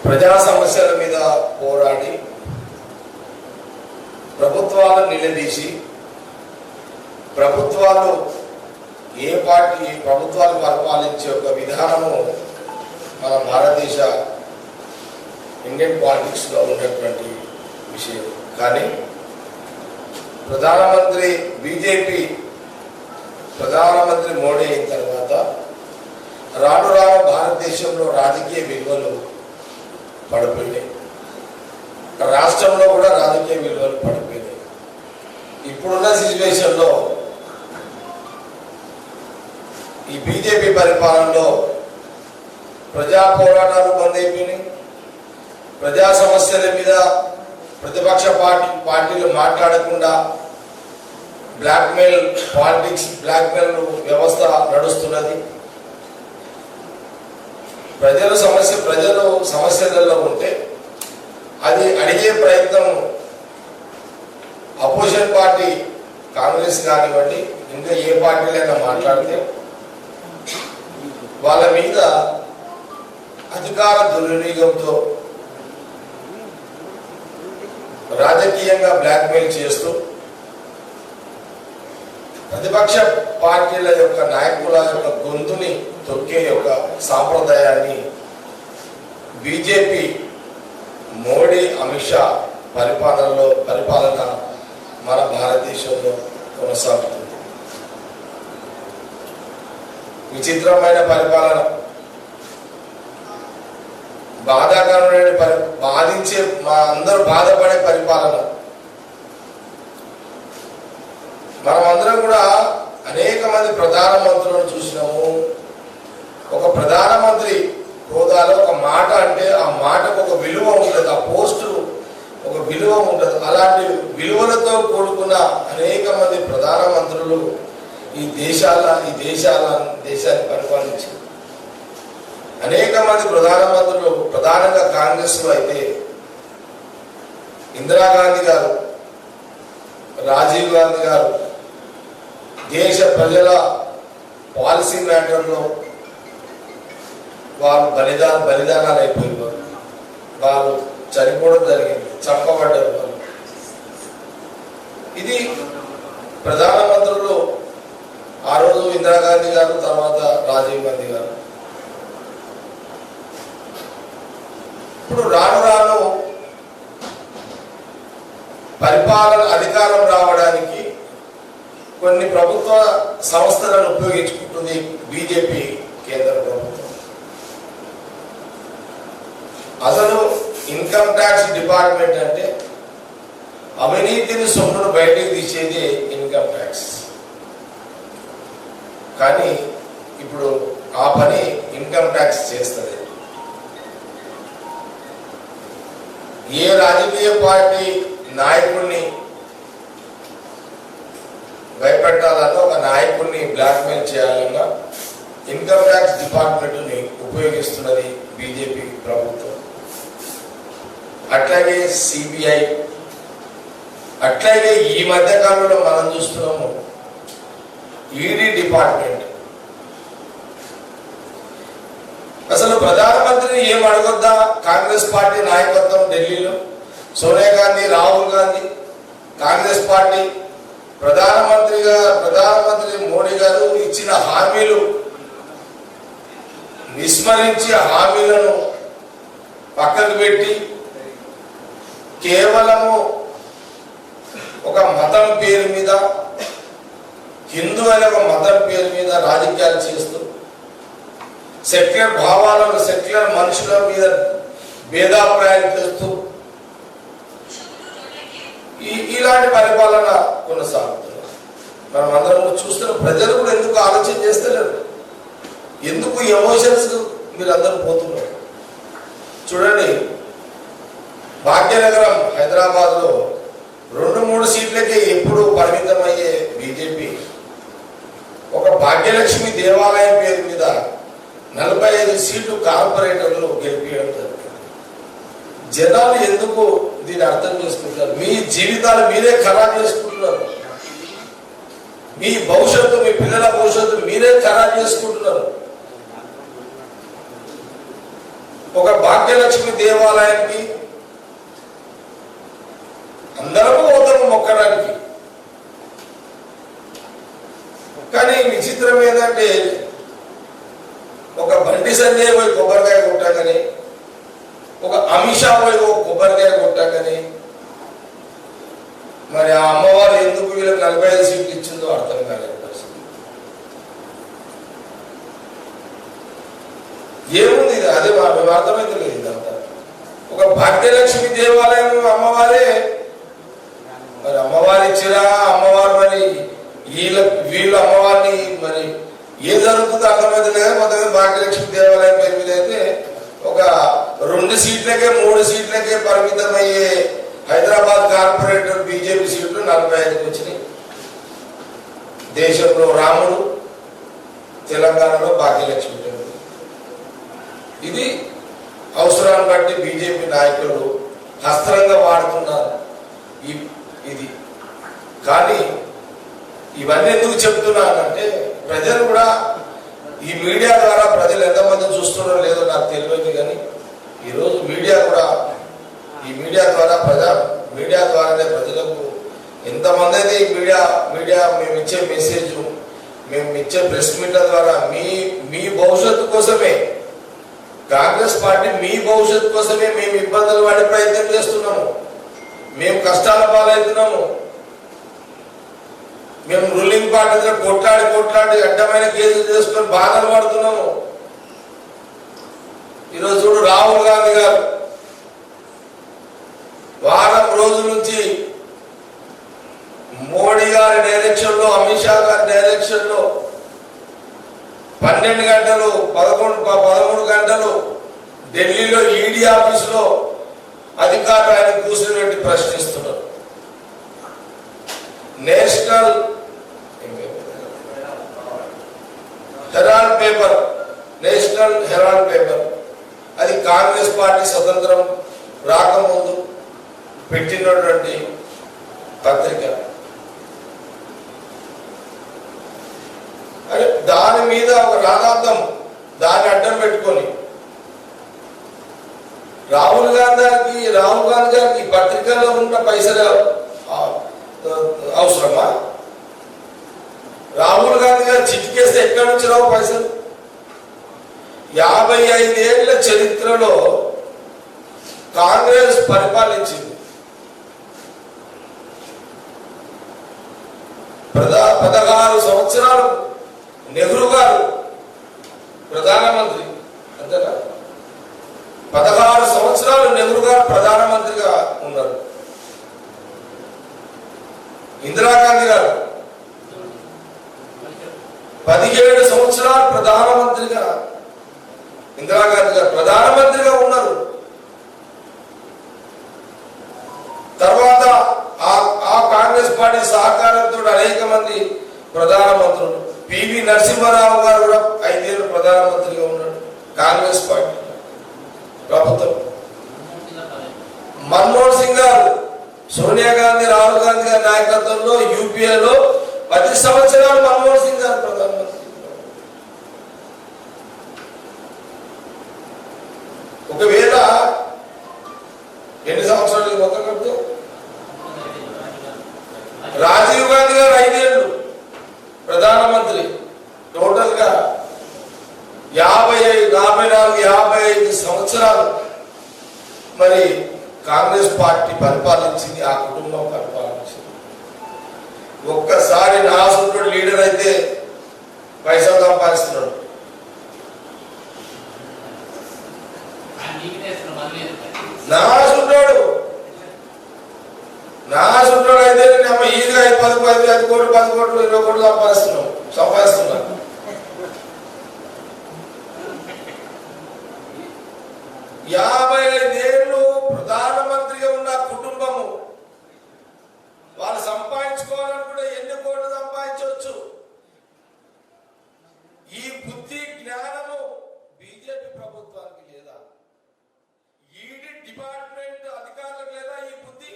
ప్రజా సమస్యల మీద పోరాడి ప్రభుత్వాలను నిలదీసి ప్రభుత్వాలు ఏ పార్టీ ప్రభుత్వాలు పరిపాలించే ఒక విధానము మన భారతదేశ ఇండియన్ పాలిటిక్స్లో ఉన్నటువంటి విషయం. కానీ ప్రధానమంత్రి బీజేపీ ప్రధానమంత్రి మోడీ అయిన తర్వాత రాను రాను భారతదేశంలో రాజకీయ విలువలు పడిపోయినాయి, రాష్ట్రంలో కూడా రాజకీయ విలువలు పడిపోయినాయి. ఇప్పుడున్న సిచ్యువేషన్లో ఈ బీజేపీ పరిపాలనలో ప్రజా పోరాటాలు బంద్ అయిపోయినాయి. ప్రజా సమస్యల మీద ప్రతిపక్ష పార్టీలు మాట్లాడకుండా బ్లాక్మెయిల్ పాలిటిక్స్, బ్లాక్మెయిల్ వ్యవస్థ నడుస్తున్నది. ప్రజలు సమస్యలలో ఉంటే అది అడిగే ప్రయత్నం అపోజిషన్ పార్టీ కాంగ్రెస్ కానివ్వండి, ఇంకా ఏ పార్టీలైనా మాట్లాడితే వాళ్ళ మీద అధికార దుర్వినియోగంతో రాజకీయంగా బ్లాక్మెయిల్ చేస్తూ ప్రతిపక్ష పార్టీల యొక్క నాయకుల యొక్క గొంతుని తొక్కే యొక్క సాంప్రదాయాన్ని బీజేపీ మోడీ అమిత్ షా పరిపాలన మన భారతదేశంలో కొనసాగుతుంది. విచిత్రమైన పరిపాలన, బాధాకరమైన బాధించే మా అందరూ బాధపడే పరిపాలన. మనమందరం కూడా అనేక మంది ప్రధానమంత్రులను చూసినాము. ఒక ప్రధానమంత్రి హోదాలో ఒక మాట అంటే ఆ మాటకు ఒక విలువ ఉంటుంది, ఆ పోస్టు ఒక విలువ ఉంటుంది. అలాంటి విలువలతో కూడుకున్న అనేక మంది ప్రధానమంత్రులు ఈ దేశాన్ని పరిపాలించారు. అనేక మంది ప్రధానమంత్రులు ప్రధానంగా కాంగ్రెస్లో అయితే ఇందిరాగాంధీ గారు, రాజీవ్ గాంధీ గారు దేశ ప్రజల పాలసీ మ్యాటర్లో వాళ్ళు బలిదానాలు అయిపోయారు. వాళ్ళు చనిపోవడం జరిగింది, చంపబడ్డారు వాళ్ళు. ఇది ప్రధానమంత్రులు ఆ రోజు ఇందిరాగాంధీ గారు, తర్వాత రాజీవ్ గాంధీ గారు. ఇప్పుడు రాను రాను పరిపాలన అధికారం రావడానికి కొన్ని ప్రభుత్వ సంస్థలను ఉపయోగించుకుంటుంది బీజేపీ కేంద్ర ప్రభుత్వం. అసలు ఇన్కమ్ ట్యాక్స్ డిపార్ట్మెంట్ అంటే అవినీతిని సొమ్మును బయటకు తీసేది ఇన్కమ్ ట్యాక్స్. కానీ ఇప్పుడు ఆ పని ఇన్కమ్ ట్యాక్స్ చేస్తుంది. ఏ రాజకీయ పార్టీ నాయకుడిని భయపెట్టాలన్నా, ఒక నాయకుడిని బ్లాక్మెయిల్ చేయాలన్నా ఇన్కమ్ ట్యాక్స్ డిపార్ట్మెంట్ని ఉపయోగిస్తున్నది బీజేపీ ప్రభుత్వం. అట్లాగే సిబిఐ, అట్లాగే ఈ మధ్య కాలంలో మనం చూస్తున్నాము ఈడీ డిపార్ట్మెంట్. అసలు ప్రధానమంత్రిని ఏం అడగొద్దా కాంగ్రెస్ పార్టీ నాయకత్వం ఢిల్లీలో? సోనియా గాంధీ, రాహుల్ గాంధీ, కాంగ్రెస్ పార్టీ ప్రధానమంత్రి మోడీ గారు ఇచ్చిన హామీలు విస్మరించి హామీలను పక్కకు పెట్టి కేవలము ఒక మతం పేరు మీద, హిందూ అనే ఒక మతం పేరు మీద రాజకీయాలు చేస్తూ సెక్యులర్ భావాలను, సెక్యులర్ మనుషుల మీద భేదాభిప్రాయాలు తెస్తూ ఇలాంటి పరిపాలన కొనసాగుతుంది. మనం అందరం చూస్తున్న ప్రజలు కూడా ఎందుకు ఆలోచన చేస్తలేరు? ఎందుకు ఎమోషన్స్ మీరు అందరూ పోతున్నారు? చూడండి, భాగ్యనగరం హైదరాబాద్లో 2-3 సీట్లకే ఎప్పుడు పరిమితమయ్యే బీజేపీ ఒక భాగ్యలక్ష్మి దేవాలయం పేరు మీద 45 సీట్లు కార్పొరేటర్లు గెలిపించడం జరిగింది. జనాలు ఎందుకు దీన్ని అర్థం చేసుకుంటారు? మీ జీవితాలు మీరే ఖరాబ్ చేసుకుంటున్నారు. మీ భవిష్యత్తు, మీ పిల్లల భవిష్యత్తు మీరే ఖరాబ్ చేసుకుంటున్నారు. ఒక భాగ్యలక్ష్మి దేవాలయానికి అందరము పోతాము మొక్కడానికి. కానీ విచిత్రం ఏంటంటే ఒక బండి సంజయ్ పోయి కొబ్బరికాయ కొట్టాకని, ఒక అమిత్ షా పోయి ఒక కొబ్బరికాయ కొట్టాకని, మరి ఆ అమ్మవారు ఎందుకు వీళ్ళకి 45 సీట్లు ఇచ్చిందో అర్థం కాలేదు. ఏముంది ఇది? అదే మేము అర్థమైతే లేదు. ఇదంతా ఒక భాగ్యలక్ష్మి దేవాలయం అమ్మవారే. మరి అమ్మవారు ఇచ్చిరా, అమ్మవారు మరి వీళ్ళు అమ్మవారిని మరి ఏం జరుగుతుందో అర్థమైతే లేదు. మొత్తం భాగ్యలక్ష్మి దేవాలయం పేరు మీద అయితే ఒక 2 సీట్లకే 3 సీట్లకే పరిమితమయ్యే హైదరాబాద్ కార్పొరేటర్ బీజేపీ సీట్లు 45కి వచ్చినాయి. దేశంలో రాముడు, తెలంగాణలో భాగ్యలక్ష్మి. ఇది అవసరాన్ని బట్టి బీజేపీ నాయకులు హస్త్రంగా వాడుతున్నారు. ఇది కానీ ఇవన్నీ ఎందుకు చెప్తున్నానంటే ప్రజలు కూడా ఈ మీడియా ద్వారా ప్రజలు ఎంతమంది చూస్తున్నారో లేదో నాకు తెలియదు. కానీ ఈరోజు మీడియా కూడా ఈ మీడియా ద్వారానే ప్రజలకు ఎంతమంది అయితే ఈ మీడియా మేము ఇచ్చే మెసేజ్, మేము ఇచ్చే ప్రెస్ మీట్ల ద్వారా మీ భవిష్యత్తు కోసమే, కాంగ్రెస్ పార్టీ మీ భవిష్యత్తు కోసమే మేము ఇబ్బందులు పడే ప్రయత్నం చేస్తున్నాము. మేము కష్టాల పాలవుతున్నాము. మేము రూలింగ్ పార్టీ కొట్లాడి అడ్డమైన కేసులు చేసుకొని బాధలు పడుతున్నాము. ఈరోజు చూడు, రాహుల్ గాంధీ గారు వారం రోజుల నుంచి మోడీ గారి డైరెక్షన్ లో, అమిత్ షా గారి డైరెక్షన్ లో 12 గంటలు 13 గంటలు ఢిల్లీలో ఈడీ ఆఫీసులో అధికారులు ఆయన కూర్చోబెట్టి ప్రశ్నిస్తున్నారు. నేషనల్ హెరాల్డ్ పేపర్ అది కాంగ్రెస్ పార్టీ స్వతంత్రం రాకముందు పెట్టినటువంటి పత్రిక. అరే దాని మీద ఒక రాధాంతం దాన్ని అడ్డం పెట్టుకొని రాహుల్ గాంధీ గారికి పత్రికల్లో ఉన్న పైసలు అవసరమా? రాహుల్ గాంధీ గారు చిటికేస్తే ఎక్కడి నుంచి రావు పైసలు? 55 ఏళ్ల చరిత్రలో కాంగ్రెస్ పరిపాలించింది. 16 సంవత్సరాలు నెహ్రూ గారు ప్రధానమంత్రి, అంతేనా? 16 సంవత్సరాలు నెహ్రూ గారు ప్రధానమంత్రిగా ఉన్నారు. ఇందిరాగాంధీ గారు 17 సంవత్సరాలు ప్రధానమంత్రిగా ఉన్నారు. తర్వాత ఆ కాంగ్రెస్ పార్టీ సహకారంతో అనేక మంది ప్రధానమంత్రులు. పివి నరసింహారావు గారు కూడా 5 ఏళ్ళు ప్రధానమంత్రిగా ఉన్నాడు కాంగ్రెస్ పార్టీ ప్రభుత్వం. మన్మోహన్ సింగ్ గారు, సోనియా గాంధీ, రాహుల్ గాంధీ గారి నాయకత్వంలో యూపీఏలో 10 సంవత్సరాలు మన్మోహన్ సింగ్ గారు ప్రధానమంత్రి. ఒకవేళ ఎన్ని సంవత్సరాలు మొత్తం కడితే రాజీవ్ గాంధీ గారు 5 ఏళ్ళు ప్రధానమంత్రి. టోటల్ గా 55 సంవత్సరాలు మరి కాంగ్రెస్ పార్టీ పరిపాలించింది, ఆ కుటుంబం పరిపాలించింది. ఒక్కసారి నాసుంటుడు లీడర్ అయితే పైసలు సంపాదిస్తున్నాడు. నాసుంటాడు అయితే ఈజీగా 10 కోట్లు 20 కోట్లు సంపాదిస్తున్నాడు. యాభై 55 ఏళ్ళు ప్రధానమంత్రిగా ఉన్న కుటుంబము వాళ్ళు సంపాదించుకోవాలనుకుంటే ఎన్ని కోట్లు సంపాదించవచ్చు. ఈ బుద్ధి జ్ఞానము బీజేపీ ప్రభుత్వానికి లేదా? ఈడీ డిపార్ట్మెంట్ అధికారులకు లేదా ఈ బుద్ధి?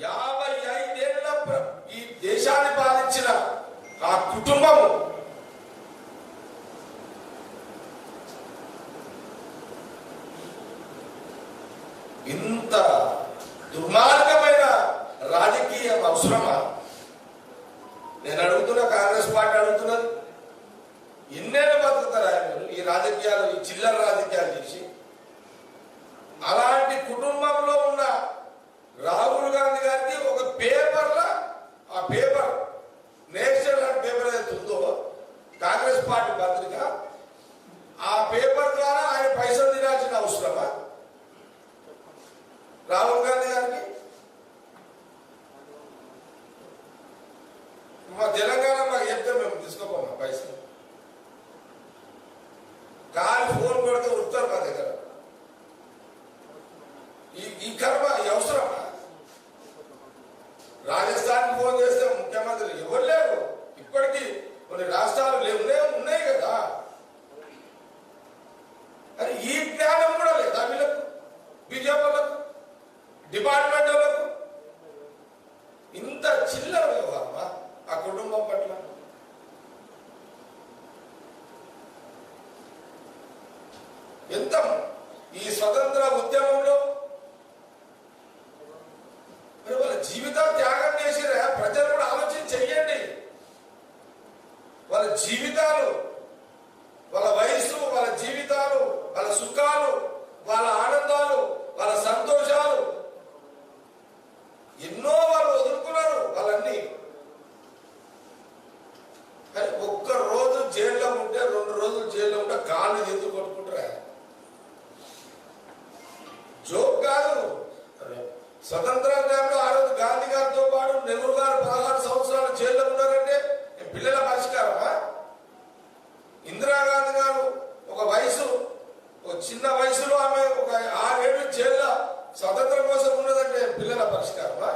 55 ఏళ్ల ఈ దేశాన్ని పాలించిన ఆ కుటుంబము ఇంత దుర్మార్గమైన రాజకీయం అవసరమా? నేను అడుగుతున్నా, కాంగ్రెస్ పార్టీ అడుగుతున్నది, ఎన్నేళ్ళు బతుకుతారా మీరు ఈ రాజకీయాలు, ఈ చిల్లర రాజకీయాలు చేసి? అలాంటి కుటుంబంలో ఉన్న రాహుల్ గాంధీ గారికి ఒక పేపర్లో, ఆ పేపర్ నేషనల్ పేపర్ ఏదైతే ఉందో కాంగ్రెస్ పార్టీ పత్రిక, ఆ పేపర్ ద్వారా ఆయన పైసలు తినాల్సిన అవసరమా రాహుల్ గాంధీ గారికి? మా తెలంగాణ మాకు చెప్తే మేము తీసుకోపోమా పైసలు? కాలు ఫోన్ కొడితే ఉత్తరు మా దగ్గర. ఈ కర్మ, ఈ అవసరమా? రాజస్థాన్ ఫోన్ చేస్తే ముఖ్యమంత్రి ఎవరు లేరు, ఇప్పటికీ కొన్ని రాష్ట్రాలు ఉన్నాయి కదా. అని ఈ జ్ఞానం కూడా లేదా వీళ్ళకు, బీజేపీ వాళ్ళకు, డిపార్ట్మెంట్ వాళ్ళకు? ఇంత చిల్లర వ్యవహారమా ఆ కుటుంబం పట్ల? ఎంత ఈ స్వతంత్ర ఉద్యమంలో మరి వాళ్ళ జీవితాలు త్యాగం చేసిరా? ప్రజలు కూడా ఆలోచన చెయ్యండి. వాళ్ళ జీవితాలు, వాళ్ళ వయసు, వాళ్ళ జీవితాలు, వాళ్ళ సుఖాలు, వాళ్ళ ఆనందాలు, వాళ్ళ సంతోషాలు ఎన్నో వాళ్ళు వదులుకున్నారు. వాళ్ళన్నీ ఒక్క రోజు జైల్లో ఉంటే, 2 రోజులు జైల్లో ఉంటే కాళ్ళు ఎందుకు కొట్టుకుంటారా? జోక్ కాదు. స్వతంత్ర టైంలో ఆ రోజు గాంధీ గారితో పాటు నెహ్రూ గారు 16 సంవత్సరాలు జైల్లో ఉన్నారంటే పిల్లల పరిష్కారమా? ఇందిరాగాంధీ గారు ఒక చిన్న వయసులో ఆమె ఒక 6 ఏళ్ళు జైల్లో స్వతంత్రం కోసం ఉన్నదంటే పిల్లల పరిష్కారమా?